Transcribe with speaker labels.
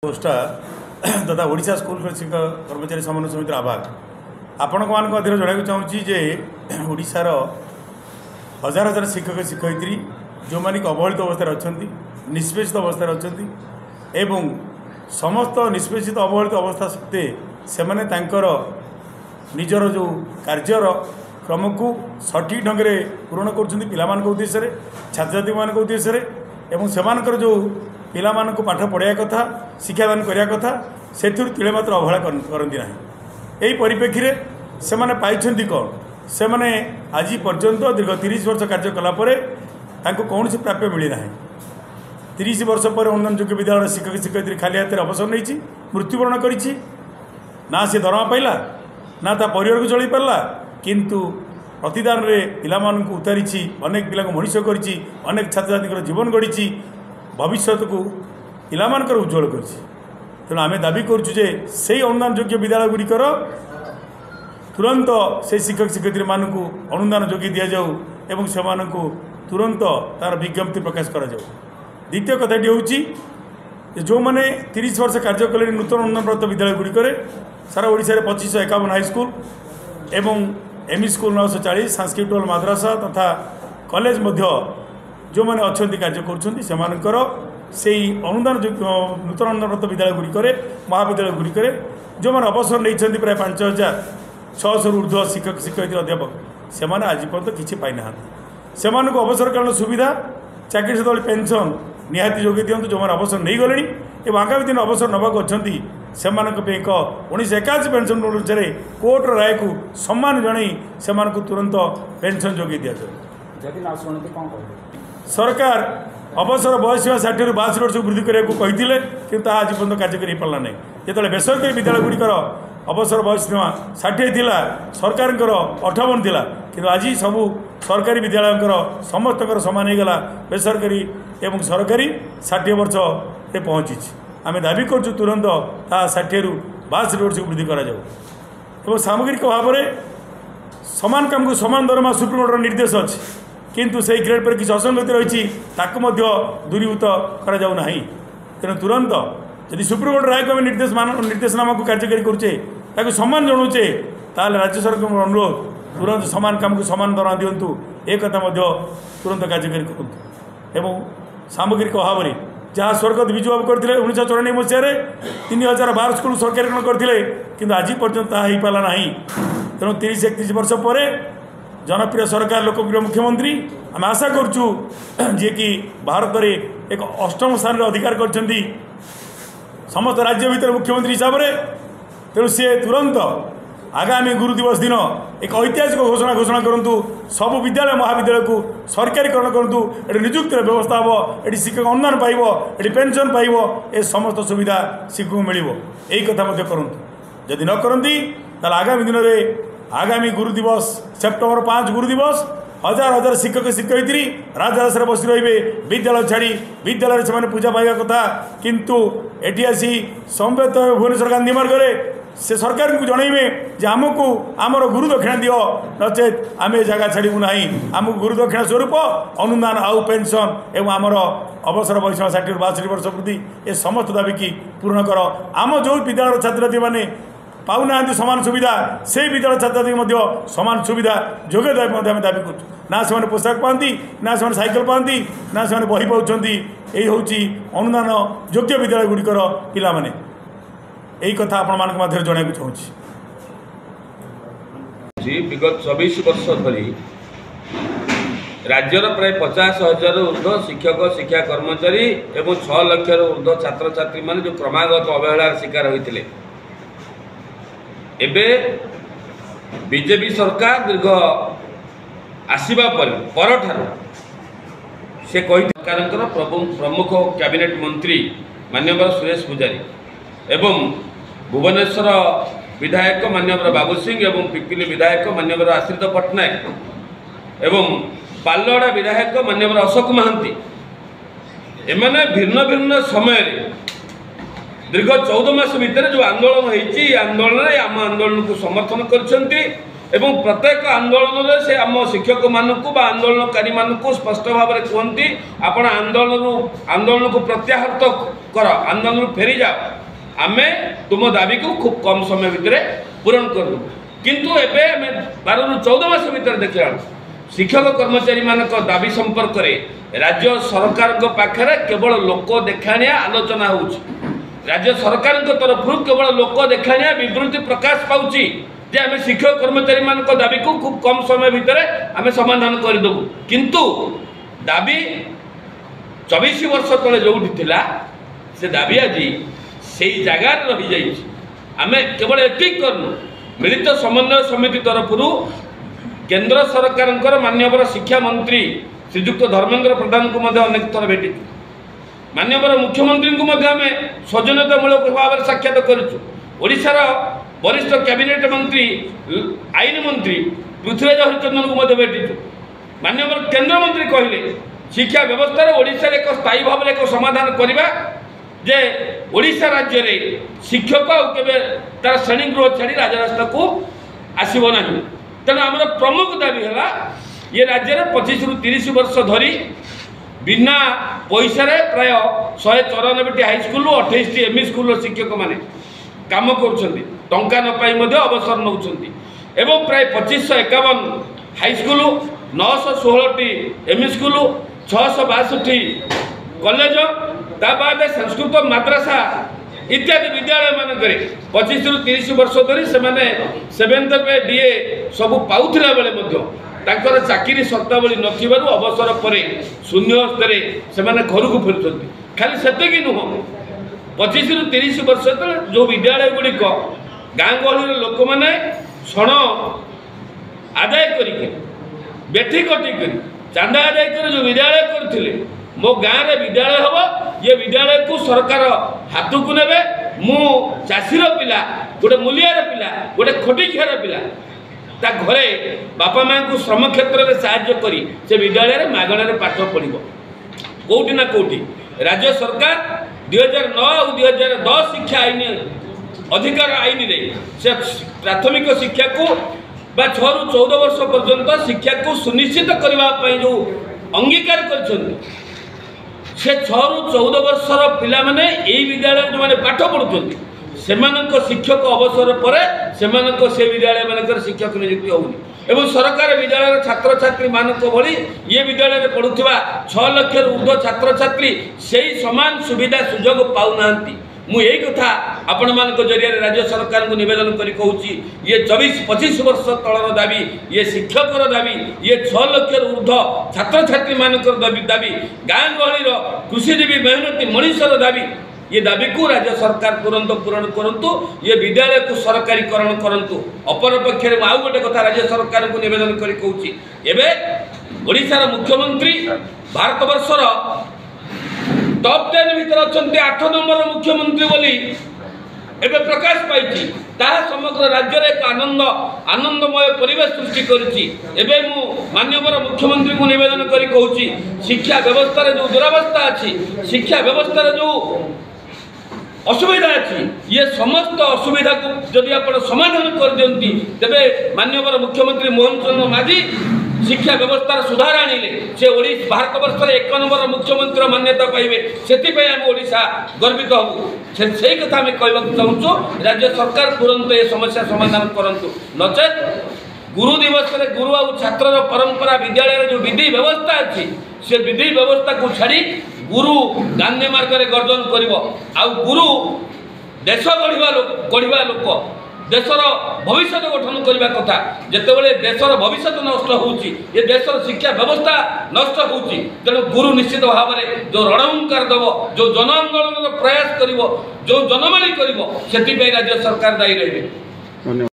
Speaker 1: पोस्टा तथा ओडिशा स्कूल शिक्षक कर्मचारी समन्वय समिति आभार आपण मध्य जनाक चाहूँगी जे ओडिशार हजार हजार शिक्षक शिक्षयित्री जो मानिक अवहेलित अवस्था अच्छा निष्पेषित अवस्था अच्छा एवं समस्त निष्पेषित अवहेलित अवस्था सत्वे से निजर जो कार्यर क्रम को सठिक ढंग से पूरण कर उद्देश्य छात्र छात्री मान उद्देश्य एवं से जो पिला को पाठ पढ़ाया कथा शिक्षादान करने कथा से तिले मात्र अवहेला करती ना यही परिप्रेक्षी में से पाई कौन से आज पर्यंत दीर्घ 30 वर्ष कार्य कलापर कौन प्राप्य मिलना 30 वर्ष पर उन्नयन योग्य विद्यालय शिक्षक शिक्षयित्री खाली हाथ में अवसर नहीं मृत्युवरण करी ना सी दरमा पाइला ना ता परिवार को चल पारा किंतु प्रतिदान में पिलामानंकु उतारी अनेक पिला मनीष करी अनेक छात्र छात्री जीवन गढ़ी भविष्य को पिलामानकर उज्ज्वल करी तेणु आम दाबी करुँ से अनुदान योग्य विद्यालय गुड़िकर तुरंत से शिक्षक शिक्षयित्री मानू अनुदान जोगी दि जाऊ एवं से तुरंत तार विज्ञप्ति प्रकाश कर द्वितीय कथाटी हूँ जो मैंने 30 वर्ष कार्य कले नूतन अनुदान प्राप्त विद्यालय गुड़िकर सारा ओडिशा रे 2551 हाईस्कल एवं एमई स्कूल 940 सांस्कृतिक मद्रासा तथा कॉलेज जो मैंने अच्छा कार्य कर अनुदान नूतन अनुदान प्राप्त विद्यालय गुड़िकर महाविद्यालय गुड़िकर जो मैंने अवसर नहीं प्राय 5600 ऊर्ध्व शिक्षक शिक्षयित्री अध्यापक से आज पर्यटन किसी पाईना से अवसरकालीन सुविधा चाकरी सहित पेंशन निहाती जोगे दिंतु जो मैंने अवसर नहीं गले और आगामी दिन अवसर नवाक अच्छा से एक 1981 पेंशन अनुसार कोर्टर राय को सम्मान जन से तुरंत पेंशन जोगे दि जाए सरकार अवसर बयस 60 रू 62 वर्ष वृद्धि करने को कहते कि आज पर्यटन कार्यकारी पारा ना जो बेसरकारी विद्यालय गुड़िकर अवसर बयस सीमा 60 थी सरकार 58 थी कि आज सबू सरकारी विद्यालय समस्त सामान होगा बेसरकारी एवं सरकारी 60 वर्ष में पहुँची आम दाबी करूँ तुरंत 60 रू 62 वर्ष वृद्धि कर सामग्रिक भाव में सामान काम को सामान दरमा सुप्रीमकोर्टर निर्देश अच्छी किंतु से ग्रेड पर किसी असंगति रही दूरीभूत करा तेणु तुरंत यदि सुप्रीमकोर्ट राय को निर्देशनामा को कार्यकारी करुचे सम्मान जनाऊे ताल राज्य सरकार अनुरोध तुरंत सामान काम को सामान दरमा दिंतु एक तुरंत कार्यकारी करूँ सामग्रिक अभाव में जहाँ स्वर्गत विजु बाबू करते 1994 मसीह 3012 स्कूल सरकारीकरण करते कि आज पर्यंत हो पारा ना तेणु 30-31 वर्ष पर जनप्रिय सरकार लोकप्रिय मुख्यमंत्री आम आशा करूँ जी कि भारत में एक 8म स्थान में अधिकार कर समस्त राज्य भितर मुख्यमंत्री हिसाब से तेणु सी तुरंत आगामी गुरु दिवस दिन एक ऐतिहासिक घोषणा करूँ सबु विद्यालय महाविद्यालय को सरकारीकरण करूँ ये निजुक्तिर व्यवस्था हम ये शिक्षक अनुदान पाइब ये पेंशन पाइब ए समस्त सुविधा शिक्षक को मिल यही कथा करूँ जदि न करती आगामी दिन में आगामी गुरु दिवस सेप्टेम्बर 5 गुरु दिवस हजार हजार शिक्षक शिक्षयित्री राजरास बसी रे विद्यालय छाड़ी विद्यालय से पूजा पाइबा कथा किंतु एटी आसी संवेद भुवनेश्वर गांधी मार्ग से सरकार को जनइबे जे आमको आमर गुरु दक्षिणा दियो नचेत आम जगह छाड़ू ना आमको गुरु दक्षिणा स्वरूप अनुदान आउ पेंशन एवं आमर अवसर बयस 60 रू 62 वर्ष वृद्धि ए समस्त दाबी की पूर्ण कर आम जो विद्यालय छात्र छात्री मैंने पाऊना सामान सुविधा से विद्यालय छात्र छात्री सामान सुविधा जोगे आम दाबी कर ना से पोशाक पाती ना से साइकेल पाती ना से बही पाँच यही हूँ अनुदान योग्य विद्यालय गुड़िकर पिला माने यही कथा आपण मध्य जनाक चाहूँ
Speaker 2: विगत 24 वर्ष धरी राज्यर प्राय 50,000 ऊर्ध्व शिक्षक शिक्षा कर्मचारी एवं 6 लाख ऊर्ध्व छात्र छात्री मान जो क्रमागत अवहेलार शिकार होते एबे बीजेपी सरकार दीर्घ आसवा पर से सरकार प्रमुख कैबिनेट मंत्री माननीय सुरेश पुजारी एवं भुवनेश्वर विधायक माननीय बाबू सिंह एवं पिपिली विधायक माननीय आश्रित पट्टनायक एवं पालड़ा विधायक माननीय अशोक महांती एमाने भिन्न भिन्न समय दीर्घ 14 मास भितर जो आंदोलन होती आंदोलन आम आंदोलन को समर्थन कर एवं प्रत्येक आंदोलन में से आम शिक्षक मानक आंदोलनकारी मानक स्पष्ट भाव में कहती आपण आंदोलन को प्रत्याहृत कर आंदोलन फेरी जाओ आमे तुम दाबी को खूब कम समय भितर पूरण कर किंतु एबे आमे 12 ରୁ 14 मास भितर देखला शिक्षक कर्मचारी मानक दाबी संपर्क में राज्य सरकार पाखरे केवल लोक देखाणिया आलोचना होउछि राज्य सरकार तरफ केवल लोक देखाणिया विवृत्ति प्रकाश पाउछि जे आमे शिक्षक कर्मचारी मानक दाबी को खूब कम समय भितर आमे समाधान कर देबु किंतु दाबी 24 वर्ष तले जोठी थिला से दाबी आज से जगार रही जाइए आम केवल एतिक करनु मिलित समन्वय समिति तरफ केंद्र सरकार मान्यवर शिक्षा मंत्री श्रीजुक्त धर्मेंद्र प्रधान को अनेक थर भेटी मान्यवर मुख्यमंत्री को आम सौजन्यतामूलक भाव में साक्षात करूशार वरिष्ठ कैबिनेट मंत्री आईन मंत्री पृथ्वीराज हरिचंदन को भेटी मान्यवर केंद्र मंत्री कहले शिक्षा व्यवस्था ओडिशा एक स्थायी भाव में एक समाधान करवा जे ओडिशा राज्य रे शिक्षक आवे तार श्रेणी गृह छाड़ी राजरास्ता को आसब ना तेणु आम प्रमुख दाबी है ये राज्य में 25 ରୁ 30 वर्ष धरी बिना पैसा प्राय 194 हाईस्कल 28 एमई स्कूल शिक्षक मैंने काम कर टंका न पाई अवसर नौ प्राय 2551 हाईस्कल 916 एमई स्कूल 662 कॉलेज बाद संस्कृत मद्रासा इत्यादि विद्यालय मानक 25 ରୁ 30 वर्ष धरी से 7th पे डीए सब पाउथिला बेले चाकरी शर्तावली नथिबारु अवसर पर शून्य हस्ते से घर को फेरुଛନ୍ତି खाली सेतिक नुह 25 ରୁ 30 वर्ष तले जो विद्यालय गुड़िक गाँ गहली लोक मैंने क्षण आदाय करिके बेठी कटी कर चांदा आदाय कर जो विद्यालय करथिले मो गाँव में विद्यालय हम ये विद्यालय को सरकार हाथ को ने मु चाषीर पिला गोटे मूलियार पिला गोटे खटिखियार पिला ता घरे बापा माँ को श्रम क्षेत्र में साहाय्य करी से विद्यालय मागणार पाठ पढ़ो कौटी ना कौटी राज्य सरकार 2009 और 2010 शिक्षा आईन अधिकार आईन रे से प्राथमिक शिक्षा को 6 ରୁ 14 वर्ष पर्यंत शिक्षा को सुनिश्चित करने जो अंगीकार कर से 6 ରୁ 14 वर्षर पिला माने यही विद्यालय जो मैंने पाठ पढ़ुंट से शिक्षक अवसर पर से विद्यालय मानक शिक्षक नियुक्ति होनी एवं सरकार विद्यालय छात्र छात्री मानक भली ये विद्यालय में पढ़ुवा 6 लाख ऊर्ध्व छात्र छात्री से समान सुविधा सुजोग पाऊना मु यही कथा आपण मान जरिया राज्य सरकार को निवेदन करी कहूची ये 24-25 वर्ष तलर दाबी ये शिक्षकर दाबी ये 6 लाख ऊर्ध्व छात्र छात्री मानकर दाबी गाँ गहली कृषिजीवी मेहनती मनीषर दाबी ये दाबी को राज्य सरकार तुरंत पूरण करंतु ये विद्यालय को सरकारीकरण करंतु अपर पक्षरे आउ गोटे कथा राज्य सरकार को निवेदन करी कहूची एबे ओडिशार मुख्यमंत्री भारत वर्षर टॉप 10 भीतर अच्छे 8 नंबर मुख्यमंत्री बोली एबे प्रकाश पाई समग्र राज्य एक आनंदमय परिवेश सृष्टि करुच्ची एबे मु माननीय मुख्यमंत्री को निवेदन करी कहूची शिक्षा व्यवस्था जो दुरावस्था अच्छी शिक्षा व्यवस्था जो असुविधा अच्छी ये समस्त असुविधा को जदि आप समाधान कर दियंती तेबे माननीय मुख्यमंत्री मोहन चंद्र माझी शिक्षा व्यवस्था सुधार आनिले से भारत वर्ष 1 नंबर मुख्यमंत्री मान्यता पाइबे से आम ओडिशा गर्वित हबू से कथा आम कहवाक चाहूँ राज्य सरकार तुरंत ये समस्या समाधान करंतु नचेत गुरु दिवस में गुरु और छात्र परंपरा विद्यालय जो विधि व्यवस्था अच्छी से विधि व्यवस्था को छाड़ी गुरु गांधी मार्ग में गर्जन कर गुरु देश गढ़ा लोक देशर भविष्य गठन करने कथा जितेबाला देशर भविष्य नष्ट होची ये देशर शिक्षा व्यवस्था नष्ट होची तेणु गुरु निश्चित भाव में जो रणहुंकार दब जो जन आंदोलन प्रयास कर जो जनमाली कर राज्य सरकार दायी रहे।